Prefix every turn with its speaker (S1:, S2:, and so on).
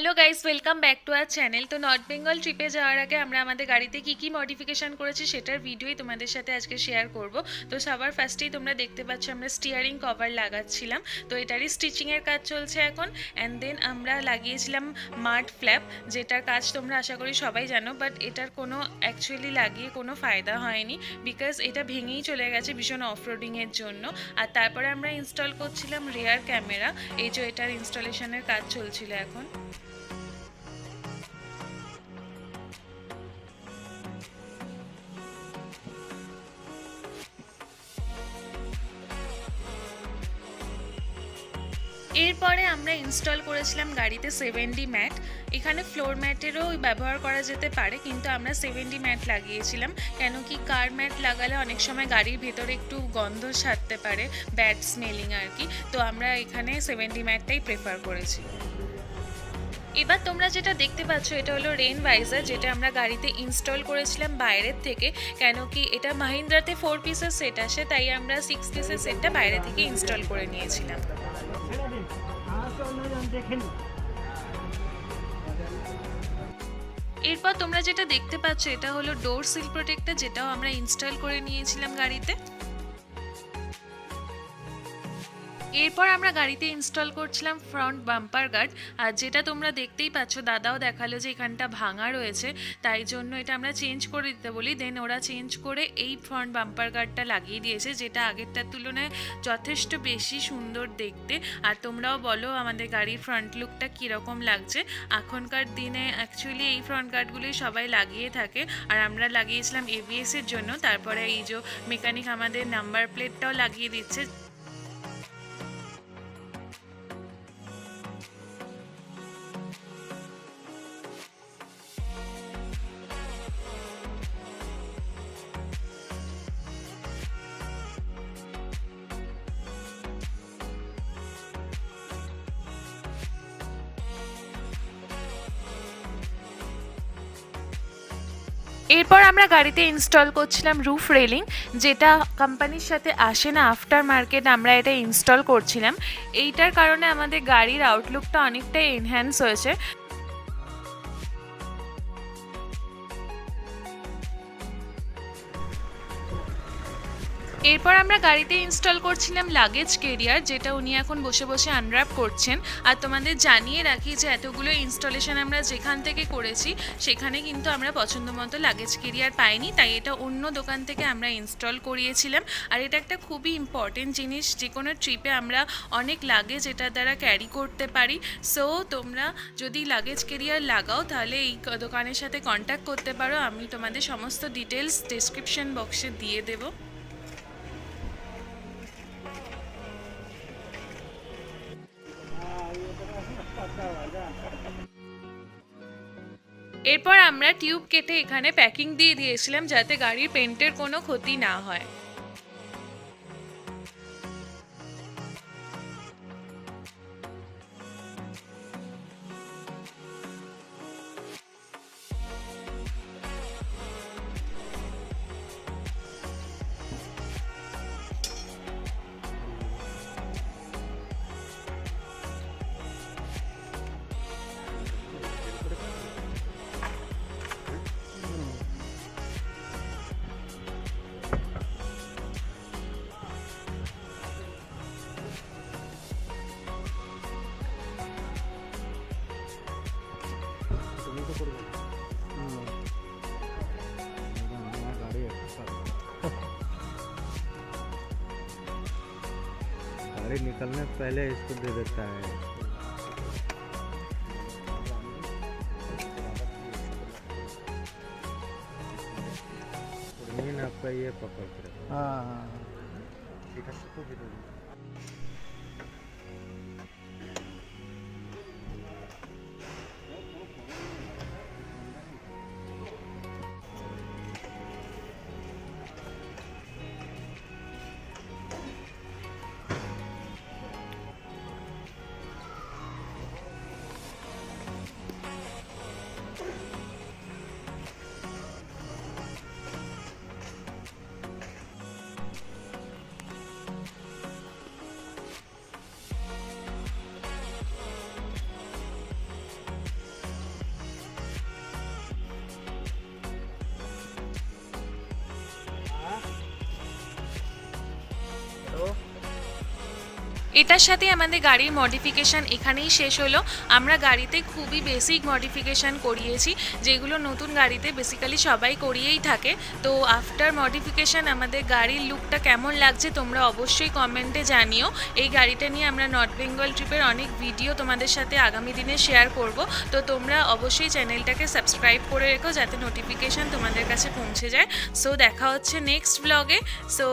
S1: Hello guys, welcome back to our channel. তো north Bengal ট্রিপে যাওয়ার আগে আমরা আমাদের গাড়িতে কি কি মডিফিকেশন করেছি সেটার ভিডিওই তোমাদের সাথে আজকে শেয়ার করব। তো সবার ফার্স্টেই তোমরা দেখতে পাচ্ছ আমরা স্টিয়ারিং কভার লাগাচ্ছিলাম। তো এটারই স্টিচিংয়ের কাজ চলছে এখন। অ্যান্ড দেন আমরা লাগিয়েছিলাম মাড ফ্ল্যাপ, যেটার কাজ তোমরা আশা করি সবাই জানো, বাট এটার কোনো অ্যাকচুয়ালি লাগিয়ে কোনো ফায়দা হয়নি, বিকজ এটা ভেঙেই চলে গেছে ভীষণ অফরোডিংয়ের জন্য। আর তারপরে আমরা ইনস্টল করছিলাম রিয়ার ক্যামেরা, এই যে এটার ইনস্টলেশনের কাজ চলছিল এখন। এরপরে আমরা ইনস্টল করেছিলাম গাড়িতে 7D ম্যাট। এখানে ফ্লোর ম্যাটেরও ব্যবহার করা যেতে পারে, কিন্তু আমরা 7D ম্যাট লাগিয়েছিলাম, কেন কি কার ম্যাট লাগালে অনেক সময় গাড়ির ভেতরে একটু গন্ধ ছাড়তে পারে, ব্যাড স্মেলিং আর কি। তো আমরা এখানে 7D ম্যাটটাই প্রেফার করেছি। এবার তোমরা যেটা দেখতে পাচ্ছ এটা হলো রেন ভাইজার, যেটা আমরা গাড়িতে ইনস্টল করেছিলাম বাইরের থেকে, কেন কি এটা মাহিন্দ্রাতে 4 পিসের সেট আসে, তাই আমরা 6 পিসের সেটটা বাইরে থেকে ইনস্টল করে নিয়েছিলাম। এরপর তোমরা যেটা দেখতে পাচ্ছ এটা হলো ডোর সিল প্রোটেক্টর, যেটাও আমরা ইনস্টল করে নিয়েছিলাম গাড়িতে। এরপর আমরা গাড়িতে ইনস্টল করছিলাম ফ্রন্ট বাম্পার গার্ড, আর যেটা তোমরা দেখতেই পাচ্ছ, দাদাও দেখালো যে এখানটা ভাঙা রয়েছে, তাই জন্য এটা আমরা চেঞ্জ করে দিতে বলি। দেন ওরা চেঞ্জ করে এই ফ্রন্ট বাম্পার গার্ডটা লাগিয়ে দিয়েছে, যেটা আগেরটার তুলনায় যথেষ্ট বেশি সুন্দর দেখতে। আর তোমরাও বলো আমাদের গাড়ির ফ্রন্ট লুকটা কীরকম লাগছে। এখনকার দিনে অ্যাকচুয়ালি এই ফ্রন্ট গার্ডগুলোই সবাই লাগিয়ে থাকে, আর আমরা লাগিয়েছিলাম এবিএসের জন্য। তারপরে এই যে মেকানিক আমাদের নাম্বার প্লেটটাও লাগিয়ে দিচ্ছে। এরপর আমরা গাড়িতে ইনস্টল করছিলাম রুফ রেলিং, যেটা কোম্পানির সাথে আসে না, আফটার মার্কেট আমরা এটা ইনস্টল করছিলাম। এইটার কারণে আমাদের গাড়ির আউটলুকটা অনেকটাই এনহ্যান্স হয়েছে। এরপর আমরা গাড়িতে ইনস্টল করছিলাম লাগেজ কেরিয়ার, যেটা উনি এখন বসে বসে আনর্যাপ করছেন। আর তোমাদের জানিয়ে রাখি যে এতগুলো ইনস্টলেশন আমরা যেখান থেকে করেছি সেখানে কিন্তু আমরা পছন্দ মতো লাগেজ কেরিয়ার পাইনি, তাই এটা অন্য দোকান থেকে আমরা ইনস্টল করিয়েছিলাম। আর এটা একটা খুবই ইম্পর্টেন্ট জিনিস, যে কোনো ট্রিপে আমরা অনেক লাগেজ এটার দ্বারা ক্যারি করতে পারি। সো তোমরা যদি লাগেজ কেরিয়ার লাগাও তাহলে এই দোকানের সাথে কন্ট্যাক্ট করতে পারো, আমি তোমাদের সমস্ত ডিটেলস ডেসক্রিপশন বক্সে দিয়ে দেবো। এরপর আমরা টিউব কেটে এখানে প্যাকিং দিয়ে দিয়েছিলাম, যাতে গাড়ির পেন্টের কোনো ক্ষতি না হয়।
S2: गाड़ी निकलने से पहले इसको दे देता है। आपका ये पकड़ के हाँ।
S1: এটার সাথে আমাদের গাড়ির মডিফিকেশান এখানেই শেষ হলো। আমরা গাড়িতে খুবই বেসিক মডিফিকেশান করিয়েছি, যেগুলো নতুন গাড়িতে বেসিক্যালি সবাই করিয়েই থাকে। তো আফটার মডিফিকেশান আমাদের গাড়ির লুকটা কেমন লাগছে তোমরা অবশ্যই কমেন্টে জানিও। এই গাড়িটা নিয়ে আমরা নর্থ বেঙ্গল ট্রিপের অনেক ভিডিও তোমাদের সাথে আগামী দিনে শেয়ার করব। তো তোমরা অবশ্যই চ্যানেলটাকে সাবস্ক্রাইব করে রেখো যাতে নোটিফিকেশান তোমাদের কাছে পৌঁছে যায়। সো দেখা হচ্ছে নেক্সট ব্লগে। সো